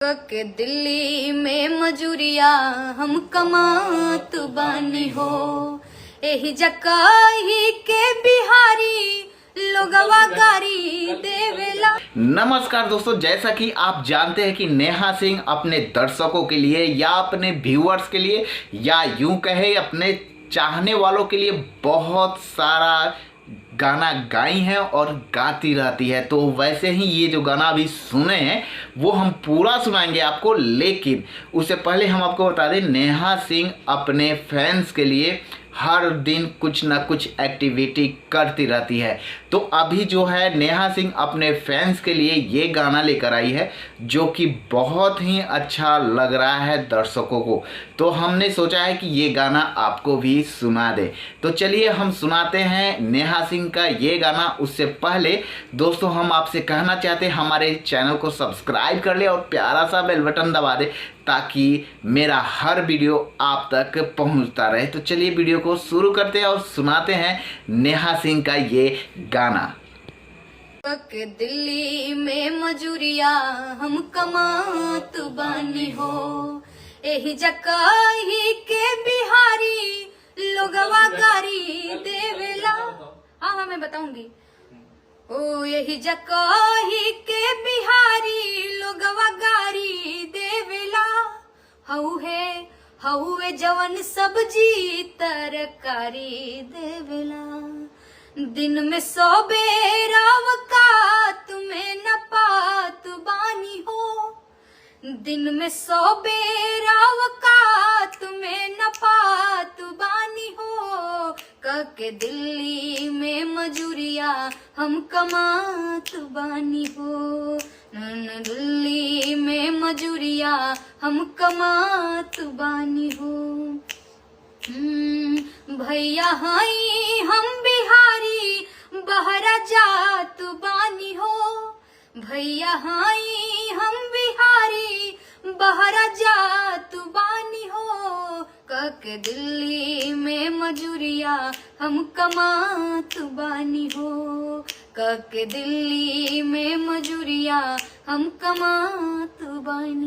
के दिल्ली में मजूरिया हम कमात बानी हो, एही जकाही के बिहारी लोगवा गारी देवेला। नमस्कार दोस्तों, जैसा कि आप जानते हैं कि नेहा सिंह अपने दर्शकों के लिए या अपने व्यूअर्स के लिए या यूं कहे अपने चाहने वालों के लिए बहुत सारा गाना गाई है और गाती रहती है। तो वैसे ही ये जो गाना अभी सुने हैं वो हम पूरा सुनाएंगे आपको, लेकिन उससे पहले हम आपको बता दें नेहा सिंह अपने फैंस के लिए हर दिन कुछ ना कुछ एक्टिविटी करती रहती है। तो अभी जो है नेहा सिंह अपने फैंस के लिए ये गाना लेकर आई है जो कि बहुत ही अच्छा लग रहा है दर्शकों को। तो हमने सोचा है कि ये गाना आपको भी सुना दे। तो चलिए हम सुनाते हैं नेहा सिंह का ये गाना। उससे पहले दोस्तों हम आपसे कहना चाहते हैं हमारे चैनल को सब्सक्राइब कर ले और प्यारा सा बेल बटन दबा दे ताकि मेरा हर वीडियो आप तक पहुंचता रहे। तो चलिए वीडियो को शुरू करते हैं और सुनाते हैं नेहा सिंह का ये गाना। के दिल्ली में मजूरिया हम कमात बानी हो, एही जकाही के बिहारी लोगवा गारी देवेला। हाँ मैं बताऊंगी। ओ यही जकाही के बिहारी लोगवा गारी देवेला। हउए जवन सब्जी तरकारी देवेला। दिन में 100 बेरा वकात में न पात बानी हो, दिन में 100 बेरा वकात में न पात बानी हो। के दिल्ली में मजूरिया हम कमात बानी हो, दिल्ली में मजूरिया हम कमात बानी हो। भैया हाई हम बिहारी बहरा जात बानी हो, भैया हाई हम बिहारी बहरा जात बानी हो। के दिल्ली में मजूरिया हम कमात बानी हो, के दिल्ली में मजूरिया हम कमात बानी।